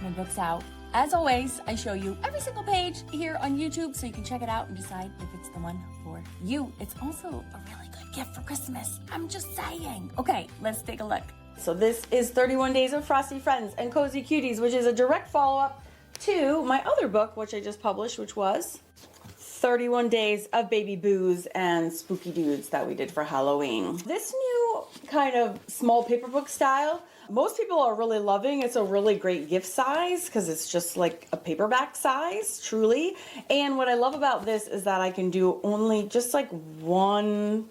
my books out. As always, I show you every single page here on YouTube so you can check it out and decide if it's the one for you. It's also a really good gift for Christmas. I'm just saying. Okay, let's take a look. So this is 31 Days of Frosty Friends and Cozy Cuties, which is a direct follow-up to my other book, which I just published, which was 31 Days of Baby Boos and Spooky Dudes that we did for Halloween. This new kind of small paper book style, most people are really loving. It's a really great gift size because it's just like a paperback size, truly. And what I love about this is that I can do only just like 1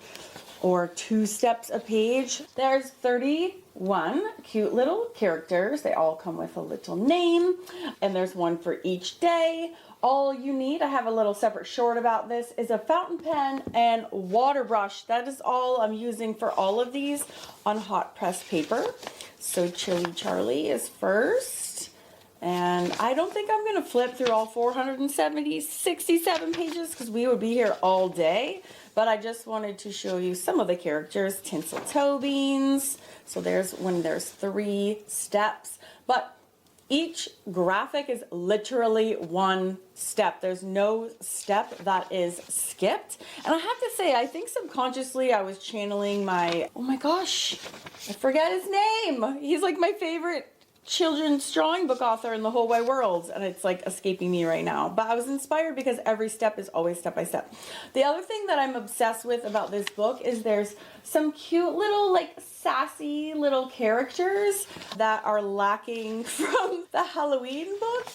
or 2 steps a page. There's 31 cute little characters. They all come with a little name, and there's one for each day. All you need, I have a little separate short about this, is a fountain pen and water brush. That is all I'm using for all of these on hot press paper. So Chili Charlie is first. And I don't think I'm going to flip through all 67 pages because we would be here all day. But I just wanted to show you some of the characters. Tinsel Toe Beans. So there's 3 steps. But each graphic is literally 1 step. There's no step that is skipped. And I have to say, I think subconsciously I was channeling my, oh my gosh, I forget his name. He's like my favorite children's drawing book author in the whole wide world, and it's like escaping me right now. But I was inspired because every step is always step by step. The other thing that I'm obsessed with about this book is there's some cute little like sassy little characters that are lacking from the Halloween book.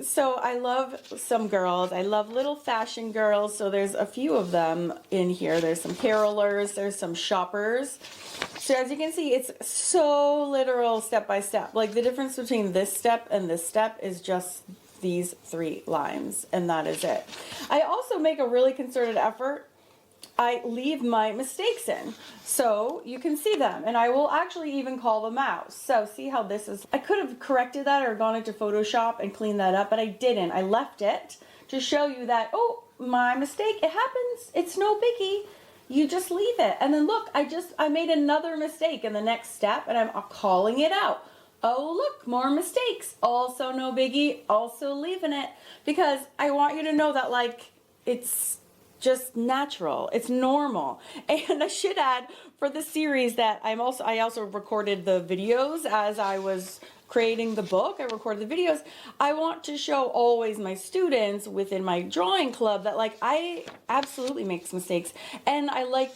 So I love some girls. I love little fashion girls. So there's a few of them in here. There's some carolers, there's some shoppers. So as you can see, it's so literal step by step. Like the difference between this step and this step is just these 3 lines, and that is it. I also make a really concerted effort. I leave my mistakes in so you can see them, and I will actually even call them out. So see how this is, I could have corrected that or gone into Photoshop and cleaned that up, but I didn't. I left it to show you that, oh, my mistake, it happens. It's no biggie. You just leave it. And then look, I made another mistake in the next step, and I'm calling it out. Oh, look, more mistakes. Also no biggie, also leaving it, because I want you to know that like it's just natural. It's normal. And I should add for the series that I also recorded the videos as I was creating the book. I recorded the videos. I want to show always my students within my drawing club that like I absolutely make mistakes, and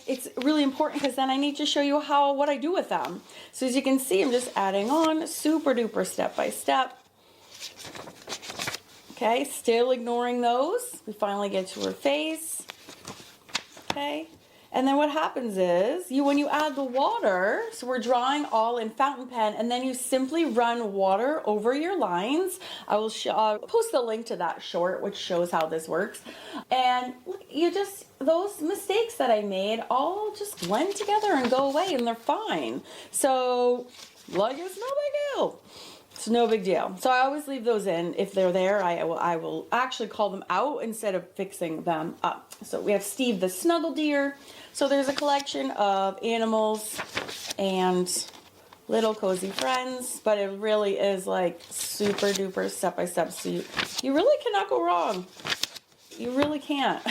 it's really important because then I need to show you what I do with them. So as you can see, I'm just adding on super duper step by step. Okay, still ignoring those. We finally get to her face. Okay. And then what happens is, when you add the water, so we're drawing all in fountain pen, and then you simply run water over your lines. I will post the link to that short, which shows how this works. And those mistakes that I made all just blend together and go away, and they're fine. So, like, it's no big deal. It's no big deal. So I always leave those in. If they're there, I will actually call them out instead of fixing them up. So we have Steve the Snuggle Deer. So there's a collection of animals and little cozy friends, but it really is like super duper step by step. So you really cannot go wrong. You really can't.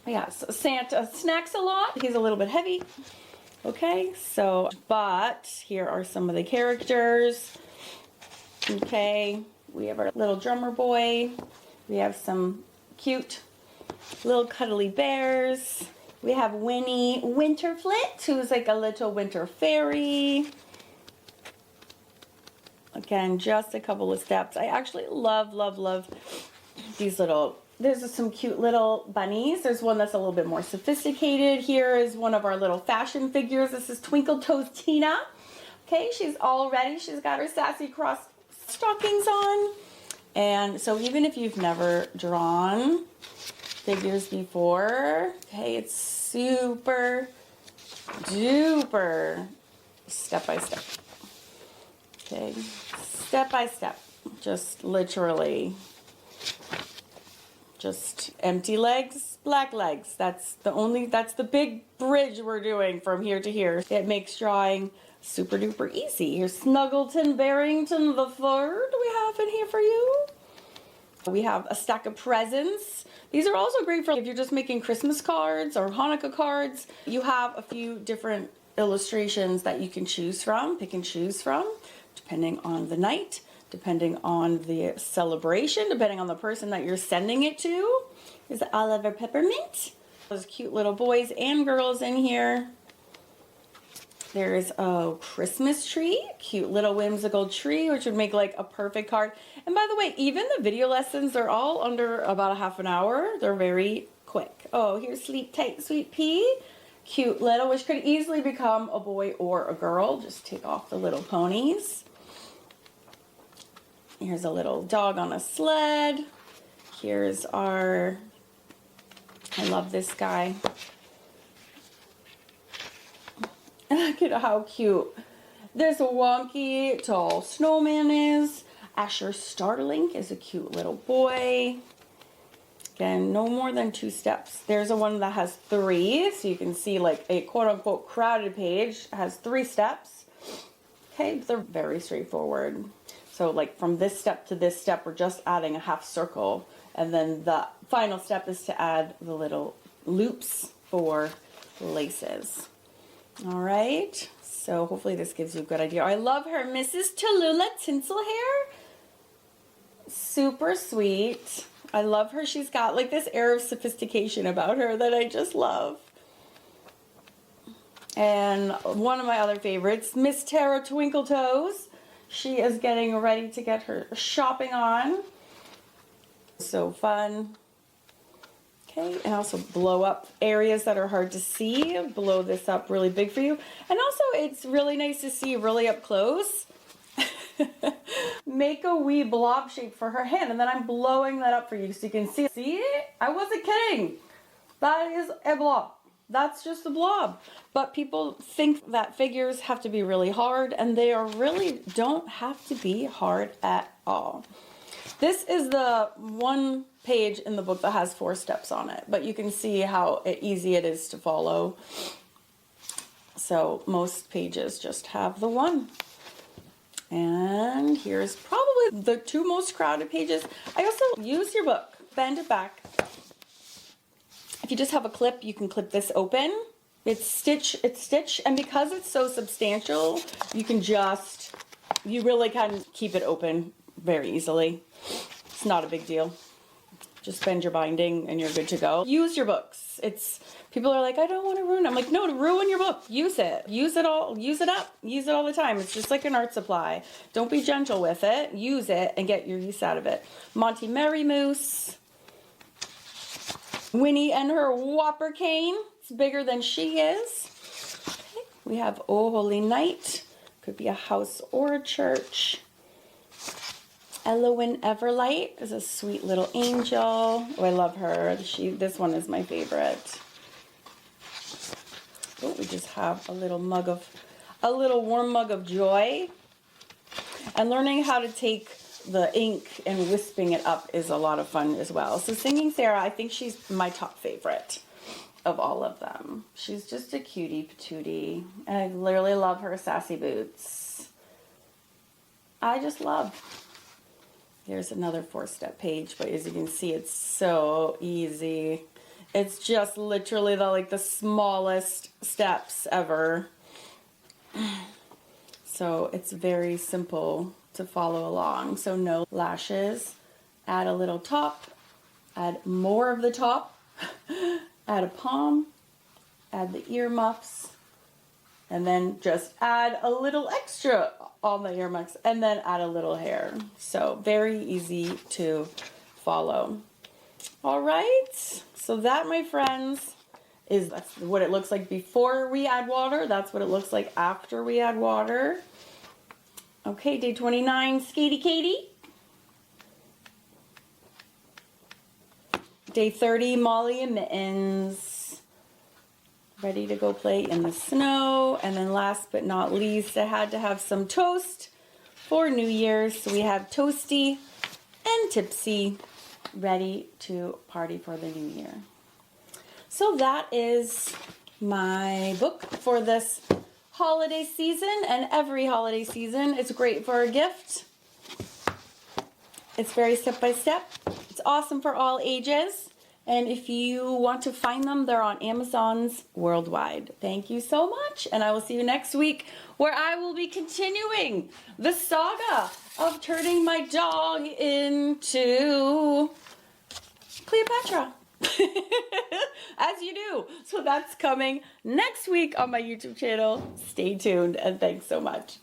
Yeah, so Santa snacks a lot. He's a little bit heavy. Okay, so, but here are some of the characters. Okay, we have our little drummer boy. We have some cute little cuddly bears. We have Winnie Winterflit, who's like a little winter fairy. Again, just a couple of steps. I actually love these little, there's some cute little bunnies. There's one that's a little bit more sophisticated. Here is one of our little fashion figures. This is Twinkle Toes Tina. Okay, she's all ready. She's got her sassy cross stockings on. And so even if you've never drawn figures before, okay, it's super duper step by step. Okay, step by step, just literally, just empty legs, black legs. That's the big bridge we're doing from here to here. It makes drawing super duper easy. Here's Snuggleton Barrington the Third we have in here for you. We have a stack of presents. These are also great for if you're just making Christmas cards or Hanukkah cards. You have a few different illustrations that you can choose from, pick and choose from, depending on the night, depending on the celebration, depending on the person that you're sending it to. There's the Oliver Peppermint. Those cute little boys and girls in here. There's a Christmas tree, cute little whimsical tree, which would make like a perfect card. And by the way, even the video lessons are all under about a half an hour. They're very quick. Oh, here's Sleep Tight, Sweet Pea. Cute little, which could easily become a boy or a girl. Just take off the little ponies. Here's a little dog on a sled. Here's our, I love this guy. Look at how cute this wonky tall snowman is. Asher Starlink is a cute little boy. Again, no more than 2 steps. There's a one that has 3, so you can see like a quote-unquote crowded page has 3 steps. Okay, they're very straightforward. So like from this step to this step, we're just adding a half circle, and then the final step is to add the little loops for laces. All right, so hopefully this gives you a good idea. I love her, Mrs. Tallulah Tinsel Hair. Super sweet. I love her. She's got like this air of sophistication about her that I just love. And one of my other favorites, Miss Tara Twinkle Toes. She is getting ready to get her shopping on. So fun. Okay, and also blow up areas that are hard to see. Blow this up really big for you. And also it's really nice to see really up close. Make a wee blob shape for her hand, and then I'm blowing that up for you so you can see. See? I wasn't kidding. That is a blob. That's just a blob. But people think that figures have to be really hard, and they are really don't have to be hard at all. This is the one page in the book that has 4 steps on it, but you can see how easy it is to follow. So most pages just have the 1. And here's probably the 2 most crowded pages. I also use your book, bend it back. If you just have a clip, you can clip this open. It's stitch, and because it's so substantial, you really can keep it open very easily. It's not a big deal. Just bend your binding and you're good to go. Use your books. People are like, I don't want to ruin it. I'm like, no, to ruin your book. Use it. Use it all. Use it up. Use it all the time. It's just like an art supply. Don't be gentle with it. Use it and get your use out of it. Monty Merry Moose. Winnie and her whopper cane. It's bigger than she is. Okay. We have Oh Holy Night. Could be a house or a church. Elowen Everlight is a sweet little angel. Oh, I love her. This one is my favorite. Oh, we just have a little warm mug of joy. And learning how to take the ink and wisping it up is a lot of fun as well. So Singing Sarah, I think she's my top favorite of all of them. She's just a cutie patootie. And I literally love her sassy boots. I just love. Here's another 4-step page, but as you can see, it's so easy. It's just literally the smallest steps ever. So it's very simple to follow along. So no lashes, add a little top, add more of the top, add a palm, add the earmuffs, and then just add a little extra on the earmuffs, and then add a little hair. So very easy to follow. All right, so that, my friends, that's what it looks like before we add water. That's what it looks like after we add water. Okay, day 29, Skatey Katie. Day 30, Molly and Mittens. Ready to go play in the snow. And then last but not least, I had to have some toast for New Year's. So we have Toasty and Tipsy ready to party for the new year. So that is my book for this holiday season, and every holiday season. It's great for a gift. It's very step by step. It's awesome for all ages. And if you want to find them, they're on Amazon's worldwide. Thank you so much. And I will see you next week, where I will be continuing the saga of turning my dog into Cleopatra. As you do. So that's coming next week on my YouTube channel. Stay tuned, and thanks so much.